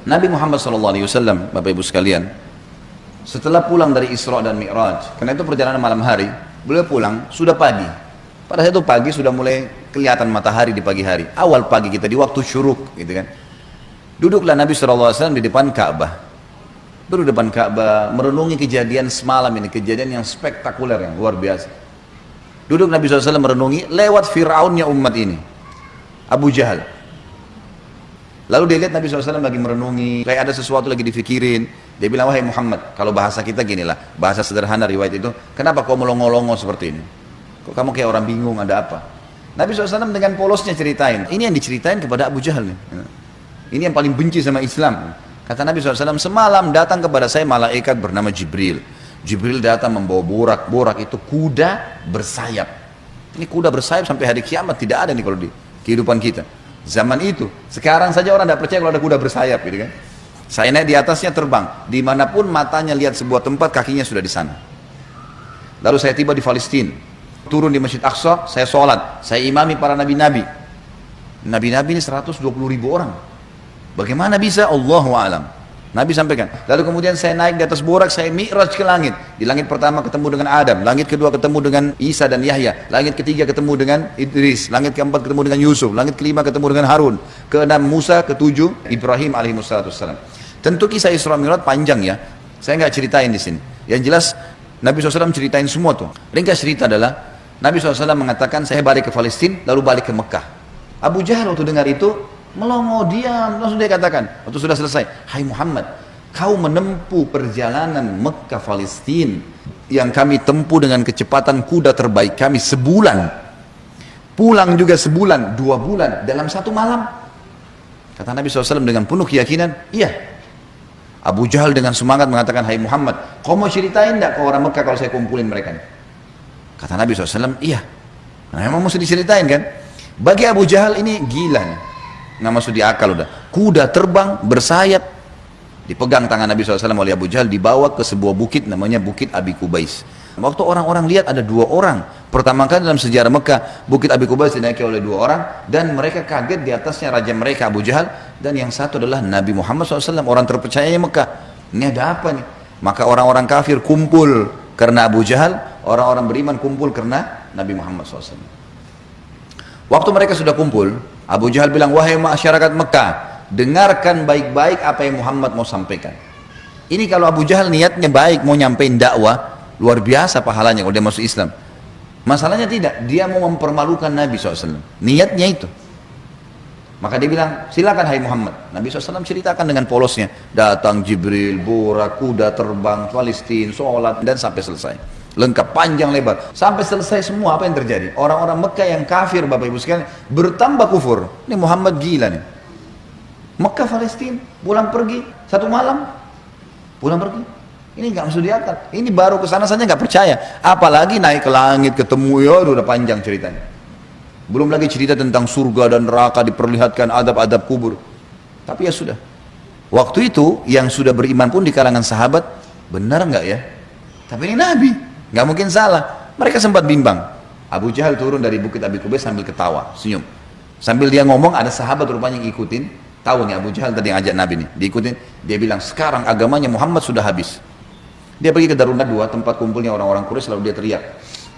Nabi Muhammad SAW, Bapak Ibu sekalian, setelah pulang dari Isra dan Mi'raj, karena itu perjalanan malam hari, beliau pulang sudah pagi. Pada saat itu pagi sudah mulai kelihatan matahari di pagi hari. Awal pagi kita di waktu syuruk, gitu kan. Duduklah Nabi SAW di depan Ka'bah. Duduk di depan Ka'bah, merenungi kejadian semalam ini, kejadian yang spektakuler, yang luar biasa. Duduk Nabi SAW merenungi lewat Fir'aunnya umat ini, Abu Jahal. Lalu dia lihat Nabi SAW lagi merenungi, kayak ada sesuatu lagi difikirin. Dia bilang, wahai Muhammad, kalau bahasa kita gini lah, bahasa sederhana riwayat itu, kenapa kau melongo-longo seperti ini? Kok kamu kayak orang bingung, ada apa? Nabi SAW dengan polosnya ceritain, ini yang diceritain kepada Abu Jahal nih. Ini yang paling benci sama Islam. Kata Nabi SAW, semalam datang kepada saya malaikat bernama Jibril. Jibril datang membawa borak itu kuda bersayap. Ini kuda bersayap sampai hari kiamat tidak ada nih kalau di kehidupan kita. Zaman itu, sekarang saja orang tidak percaya kalau ada kuda bersayap, gitu kan? Saya naik di atasnya terbang, dimanapun matanya lihat sebuah tempat, kakinya sudah di sana. Lalu saya tiba di Palestina, turun di Masjid Aqsa, saya sholat, saya imami para nabi-nabi. Nabi-nabi ini 120.000 orang. Bagaimana bisa? Allahu a'lam. Nabi sampaikan. Lalu kemudian saya naik di atas borak, saya mi'raj ke langit. Di langit pertama ketemu dengan Adam, langit kedua ketemu dengan Isa dan Yahya, langit ketiga ketemu dengan Idris, langit keempat ketemu dengan Yusuf, langit kelima ketemu dengan Harun, keenam Musa, ketujuh Ibrahim alaihissalam. Tentu kisah Isra Mi'raj panjang ya. Saya nggak ceritain di sini. Yang jelas Nabi SAW ceritain semua tuh. Ringkas cerita adalah Nabi SAW mengatakan saya balik ke Palestina lalu balik ke Mekah. Abu Jahal waktu dengar itu melongo, diam, langsung dia katakan waktu sudah selesai, hai Muhammad, kau menempuh perjalanan Mekah Palestina yang kami tempuh dengan kecepatan kuda terbaik kami sebulan, pulang juga sebulan, 2 bulan dalam 1 malam. Kata Nabi SAW dengan penuh keyakinan, iya. Abu Jahal dengan semangat mengatakan, hai Muhammad, kau mau ceritain enggak ke orang Mekah kalau saya kumpulin mereka? Kata Nabi SAW, iya. Nah, memang mesti diceritain kan. Bagi Abu Jahal ini gila nih, nggak masuk di akal udah. Kuda terbang bersayap, dipegang tangan Nabi SAW oleh Abu Jahal, dibawa ke sebuah bukit namanya Bukit Abi Kubais. Waktu orang-orang lihat ada 2 orang, pertama kali dalam sejarah Mekah Bukit Abi Kubais dinaiki oleh 2 orang, dan mereka kaget, di atasnya raja mereka Abu Jahal, dan yang satu adalah Nabi Muhammad SAW, orang terpercayanya Mekah. Ini ada apa nih? Maka orang-orang kafir kumpul karena Abu Jahal, orang-orang beriman kumpul karena Nabi Muhammad SAW. Waktu mereka sudah kumpul, Abu Jahal bilang, wahai masyarakat Mekah, dengarkan baik-baik apa yang Muhammad mau sampaikan. Ini kalau Abu Jahal niatnya baik, mau nyampein dakwah, luar biasa pahalanya kalau dia masuk Islam. Masalahnya tidak, dia mau mempermalukan Nabi SAW. Niatnya itu. Maka dia bilang, silakan hai Muhammad. Nabi SAW ceritakan dengan polosnya. Datang Jibril, borak, kuda terbang, Palestina, sholat, dan sampai selesai. Lengkap, panjang lebar, sampai selesai semua. Apa yang terjadi? Orang-orang Mekah yang kafir, Bapak Ibu sekalian, bertambah kufur. Ini Muhammad gila nih. Mekah Palestina pulang pergi 1 malam, pulang pergi. Ini nggak masuk di akal. Ini baru kesana saja nggak percaya, apalagi naik ke langit ketemu, ya udah panjang ceritanya. Belum lagi cerita tentang surga dan neraka, diperlihatkan adab-adab kubur. Tapi ya sudah. Waktu itu yang sudah beriman pun di kalangan sahabat, benar nggak ya? Tapi ini Nabi, nggak mungkin salah. Mereka sempat bimbang. Abu Jahal turun dari Bukit Abi Kubais sambil ketawa, senyum. Sambil dia ngomong, ada sahabat rupanya yang ikutin. Tahu nih Abu Jahal tadi yang ajak Nabi nih, diikutin. Dia bilang, sekarang agamanya Muhammad sudah habis. Dia pergi ke Darun Nadwa, tempat kumpulnya orang-orang Quraisy, lalu dia teriak.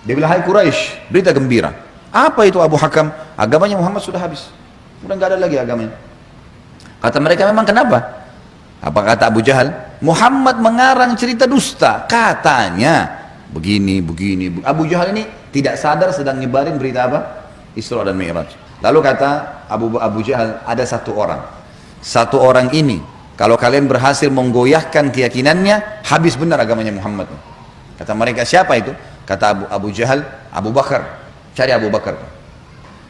Dia bilang, hai Quraisy, berita gembira. Apa itu Abu Hakam? Agamanya Muhammad sudah habis. Udah nggak ada lagi agamanya. Kata mereka, memang kenapa? Apa kata Abu Jahal? Muhammad mengarang cerita dusta. Katanya begini. Abu Jahal ini tidak sadar sedang nyebarin berita apa? Isra dan Mi'raj. Lalu kata Abu Jahal, ada 1 orang. 1 orang ini, kalau kalian berhasil menggoyahkan keyakinannya, habis benar agamanya Muhammad. Kata mereka, siapa itu? Kata Abu Jahal, Abu Bakar. Cari Abu Bakar.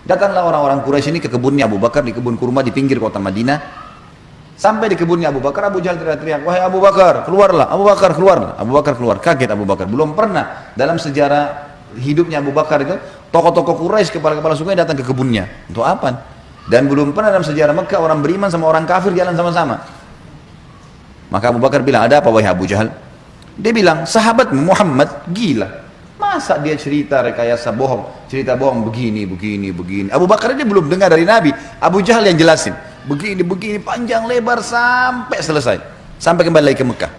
Datanglah orang-orang Quraisy ini ke kebunnya Abu Bakar, di kebun kurma di pinggir kota Madinah. Sampai di kebunnya Abu Bakar, Abu Jahal teriak-teriak, wahai Abu Bakar, keluarlah. Abu Bakar keluar. Abu Bakar keluar. Kaget Abu Bakar. Belum pernah dalam sejarah hidupnya Abu Bakar itu, tokoh-tokoh Quraisy, kepala-kepala suku datang ke kebunnya. Untuk apa? Dan belum pernah dalam sejarah Mekah orang beriman sama orang kafir jalan sama-sama. Maka Abu Bakar bilang, ada apa wahai Abu Jahal? Dia bilang, sahabatmu Muhammad gila. Masa dia cerita rekayasa bohong, cerita bohong begini, begini, begini. Abu Bakar ini belum dengar dari Nabi. Abu Jahal yang jelasin. Begini, begini, panjang lebar sampai selesai. Sampai kembali lagi ke Mekah.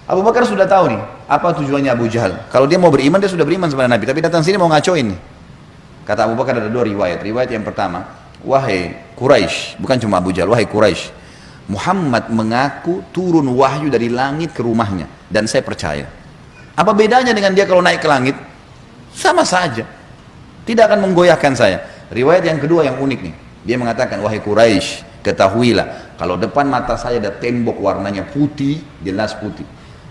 Abu Bakar sudah tahu nih, apa tujuannya Abu Jahal. Kalau dia mau beriman, dia sudah beriman sama Nabi. Tapi datang sini mau ngacoin nih. Kata Abu Bakar ada dua riwayat. Riwayat yang pertama, wahai Quraisy, bukan cuma Abu Jahal, wahai Quraisy, Muhammad mengaku turun wahyu dari langit ke rumahnya. Dan saya percaya. Apa bedanya dengan dia kalau naik ke langit? Sama saja. Tidak akan menggoyahkan saya. Riwayat yang kedua yang unik nih. Dia mengatakan, wahai Quraisy, ketahuilah, kalau depan mata saya ada tembok warnanya putih, jelas putih.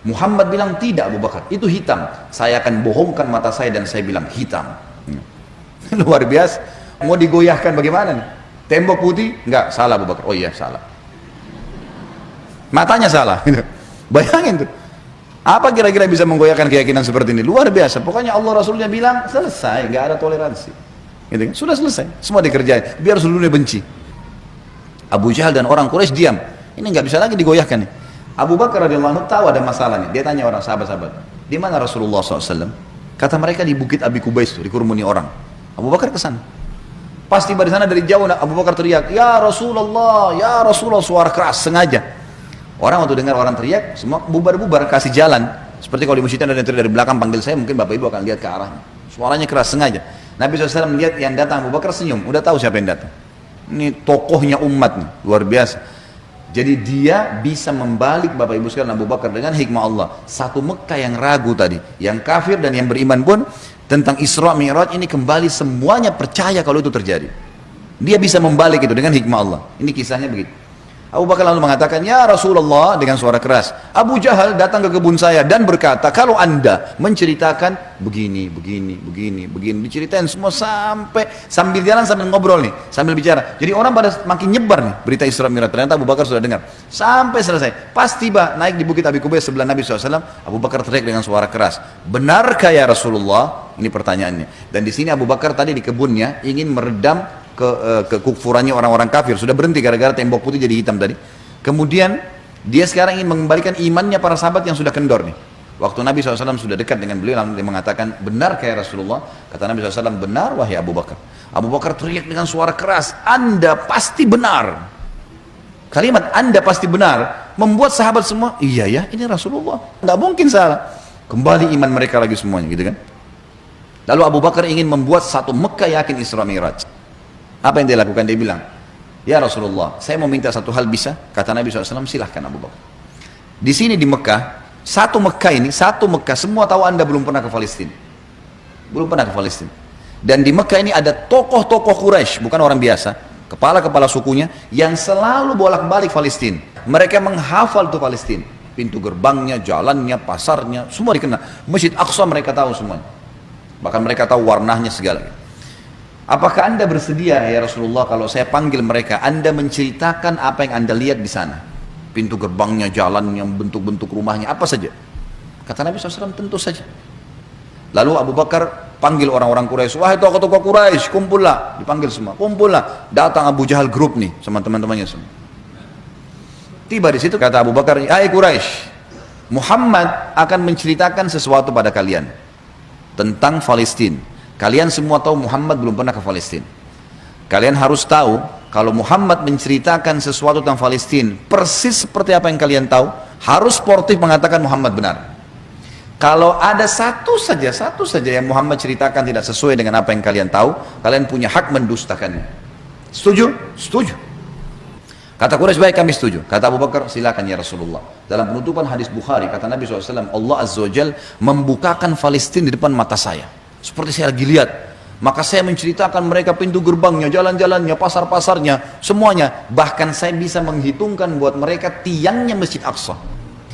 Muhammad bilang, tidak Abu Bakar, itu hitam. Saya akan bohongkan mata saya dan saya bilang hitam. Luar biasa. Mau digoyahkan bagaimana nih? Tembok putih? Enggak, salah Abu Bakar. Oh iya, salah. Matanya salah. Bayangin tuh. Apa kira-kira bisa menggoyahkan keyakinan seperti ini? Luar biasa. Pokoknya Allah Rasulnya bilang selesai, nggak ada toleransi. Gitu kan? Sudah selesai, semua dikerjain. Biar seluruhnya benci. Abu Jahal dan orang Quraisy diam. Ini nggak bisa lagi digoyahkan nih. Abu Bakar radhiyallahu anhu tahu ada masalah nih. Dia tanya orang sahabat-sahabat, di mana Rasulullah SAW? Kata mereka di Bukit Abi Kubais, dikerumuni orang. Abu Bakar ke sana. Pas tiba di sana dari jauh, Abu Bakar teriak, ya Rasulullah, suara keras sengaja. Orang waktu dengar orang teriak, semua bubar-bubar, kasih jalan. Seperti kalau di masjid ada yang teriak dari belakang panggil saya, mungkin bapak ibu akan lihat ke arahnya. Suaranya keras sengaja. Nabi SAW melihat yang datang, Abu Bakar senyum, udah tahu siapa yang datang. Ini tokohnya umat nih, luar biasa. Jadi dia bisa membalik bapak ibu sekalian Abu Bakar dengan hikmah Allah. Satu Mekah yang ragu tadi, yang kafir dan yang beriman pun tentang Isra Mi'raj ini kembali semuanya percaya kalau itu terjadi. Dia bisa membalik itu dengan hikmah Allah. Ini kisahnya begitu. Abu Bakar lalu mengatakan, ya Rasulullah, dengan suara keras. Abu Jahal datang ke kebun saya dan berkata, kalau anda menceritakan begini, begini, begini, begini, diceritain semua sambil jalan sambil ngobrol nih, sambil bicara. Jadi orang pada makin nyebar nih berita Isra Mi'raj. Ternyata Abu Bakar sudah dengar. Sampai selesai. Pas tiba naik di Bukit Abi Kubais sebelah Nabi SAW, Abu Bakar teriak dengan suara keras, benarkah ya Rasulullah? Ini pertanyaannya. Dan di sini Abu Bakar tadi di kebunnya ingin meredam kekufurannya orang-orang kafir, sudah berhenti gara-gara tembok putih jadi hitam tadi. Kemudian dia sekarang ingin mengembalikan imannya para sahabat yang sudah kendor nih. Waktu Nabi SAW sudah dekat dengan beliau, lalu dia mengatakan, benar kayak Rasulullah? Kata Nabi SAW, benar wahai Abu Bakar. Abu Bakar teriak dengan suara keras, anda pasti benar. Kalimat anda pasti benar membuat sahabat semua, iya ya, ini Rasulullah, nggak mungkin salah. Kembali iman mereka lagi semuanya, gitu kan. Lalu Abu Bakar ingin membuat satu Mekah yakin Isra Mi'raj. Apa yang dia lakukan? Dia bilang, ya Rasulullah, saya mau minta satu hal, bisa? Kata Nabi SAW, silahkan Abu Bakar. Di sini di Mekah, satu Mekah, semua tahu anda belum pernah ke Palestina. Belum pernah ke Palestina. Dan di Mekah ini ada tokoh-tokoh Quraisy, bukan orang biasa, kepala-kepala sukunya, yang selalu bolak-balik Palestina. Mereka menghafal tuh Palestina. Pintu gerbangnya, jalannya, pasarnya, semua dikenal. Masjid Aqsa mereka tahu semuanya. Bahkan mereka tahu warnanya segala. Apakah anda bersedia ya Rasulullah kalau saya panggil mereka, anda menceritakan apa yang anda lihat di sana? Pintu gerbangnya, jalannya, bentuk-bentuk rumahnya, apa saja. Kata Nabi SAW, tentu saja. Lalu Abu Bakar panggil orang-orang Quraisy, wahai tokoh-tokoh Quraisy, kumpullah. Dipanggil semua, kumpullah. Datang Abu Jahal grup nih, sama teman-temannya semua. Tiba di situ kata Abu Bakar, hai Quraisy, Muhammad akan menceritakan sesuatu pada kalian tentang Palestina. Kalian semua tahu Muhammad belum pernah ke Palestina. Kalian harus tahu kalau Muhammad menceritakan sesuatu tentang Palestina persis seperti apa yang kalian tahu, harus sportif mengatakan Muhammad benar. Kalau ada satu saja yang Muhammad ceritakan tidak sesuai dengan apa yang kalian tahu, kalian punya hak mendustakannya. Setuju? Setuju. Kata Quraisy, baik kami setuju. Kata Abu Bakar, silakan ya Rasulullah. Dalam penutupan hadis Bukhari, kata Nabi SAW, Allah Azza wa Jal membukakan Palestina di depan mata saya. Seperti saya lagi lihat, maka saya menceritakan mereka pintu gerbangnya, jalan-jalannya, pasar-pasarnya, semuanya. Bahkan saya bisa menghitungkan buat mereka tiangnya Masjid Aqsa.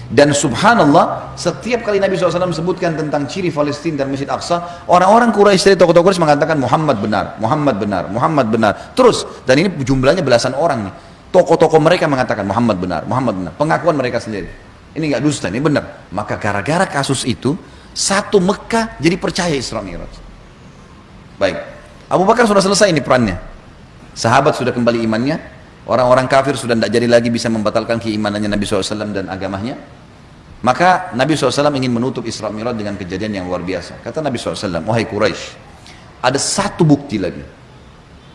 Dan subhanallah, setiap kali Nabi SAW sebutkan tentang ciri Palestina dan Masjid Aqsa, orang-orang Quraisy dari tokoh-tokoh Quraisy mengatakan Muhammad benar, Muhammad benar, Muhammad benar. Terus, dan ini jumlahnya belasan orang nih. Tokoh-tokoh mereka mengatakan Muhammad benar, Muhammad benar. Pengakuan mereka sendiri. Ini nggak dusta, ini benar. Maka gara-gara kasus itu, satu Mekah jadi percaya Isra Mi'raj. Baik, Abu Bakar sudah selesai ini perannya. Sahabat sudah kembali imannya. Orang-orang kafir sudah tidak jadi lagi bisa membatalkan keimanannya Nabi SAW dan agamanya. Maka Nabi SAW ingin menutup Isra Mi'raj dengan kejadian yang luar biasa. Kata Nabi SAW, wahai Quraisy, ada satu bukti lagi.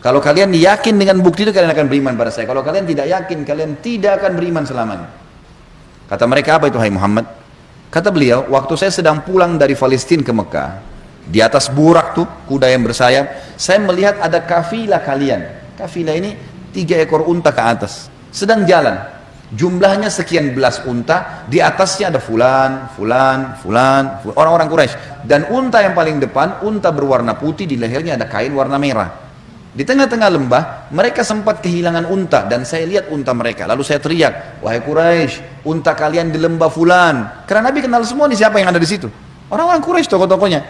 Kalau kalian yakin dengan bukti itu, kalian akan beriman pada saya. Kalau kalian tidak yakin, kalian tidak akan beriman selamanya. Kata mereka, apa itu hai Muhammad? Kata beliau, waktu saya sedang pulang dari Palestina ke Mekah, di atas burak tuh, kuda yang bersayap, saya melihat ada kafilah kalian. Kafilah ini 3 ekor unta ke atas, sedang jalan. Jumlahnya sekian belas unta, di atasnya ada fulan, orang-orang Quraisy. Dan unta yang paling depan, unta berwarna putih, di lehernya ada kain warna merah. Di tengah-tengah lembah, mereka sempat kehilangan unta, dan saya lihat unta mereka. Lalu saya teriak, wahai Quraisy, unta kalian di lembah fulan. Karena Nabi kenal semua nih siapa yang ada di situ. Orang-orang Quraisy, tokoh-tokohnya.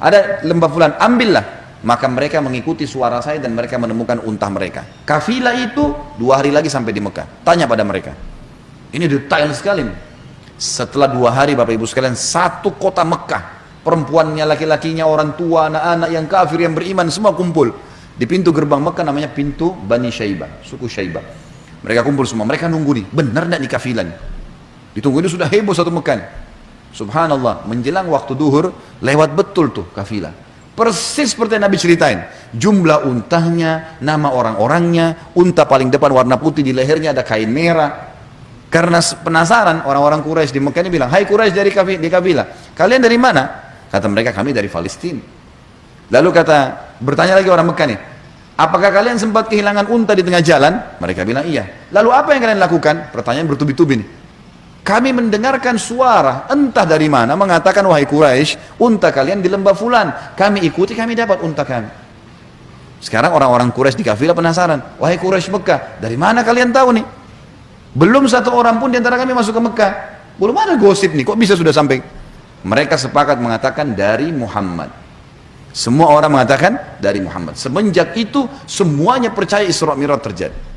Ada lembah fulan, ambillah. Maka mereka mengikuti suara saya dan mereka menemukan unta mereka. Kafilah itu 2 hari lagi sampai di Mekah. Tanya pada mereka. Ini detail sekali. Setelah 2 hari Bapak Ibu sekalian, satu kota Mekah. Perempuannya, laki-lakinya, orang tua, anak-anak yang kafir, yang beriman, semua kumpul. Di pintu gerbang Mekah namanya pintu Bani Syaibah, suku Syaibah. Mereka kumpul semua, mereka nunggu nih. Benar tidak nih kafilah nih? Ditunggu ini sudah heboh satu Mekah nih. Subhanallah, menjelang waktu duhur, lewat betul tuh kafilah. Persis seperti yang Nabi ceritain, jumlah untanya, nama orang-orangnya, unta paling depan warna putih, di lehernya ada kain merah. Karena penasaran, orang-orang Quraisy di Mekah ini bilang, hai Quraisy dari kafilah, kalian dari mana? Kata mereka, kami dari Palestina. Lalu bertanya lagi orang Mekah nih, apakah kalian sempat kehilangan unta di tengah jalan? Mereka bilang iya. Lalu apa yang kalian lakukan? Pertanyaan bertubi-tubi nih. Kami mendengarkan suara entah dari mana mengatakan, wahai Quraisy, unta kalian di lembah fulan. Kami ikuti, kami dapat unta kami. Sekarang orang-orang Quraisy di kafilah penasaran, wahai Quraisy Mekah, dari mana kalian tahu nih? Belum satu orang pun di antara kami masuk ke Mekah. Belum ada gosip nih, kok bisa sudah sampai? Mereka sepakat mengatakan dari Muhammad. Semua orang mengatakan dari Muhammad. Semenjak itu semuanya percaya Isra Mi'raj terjadi.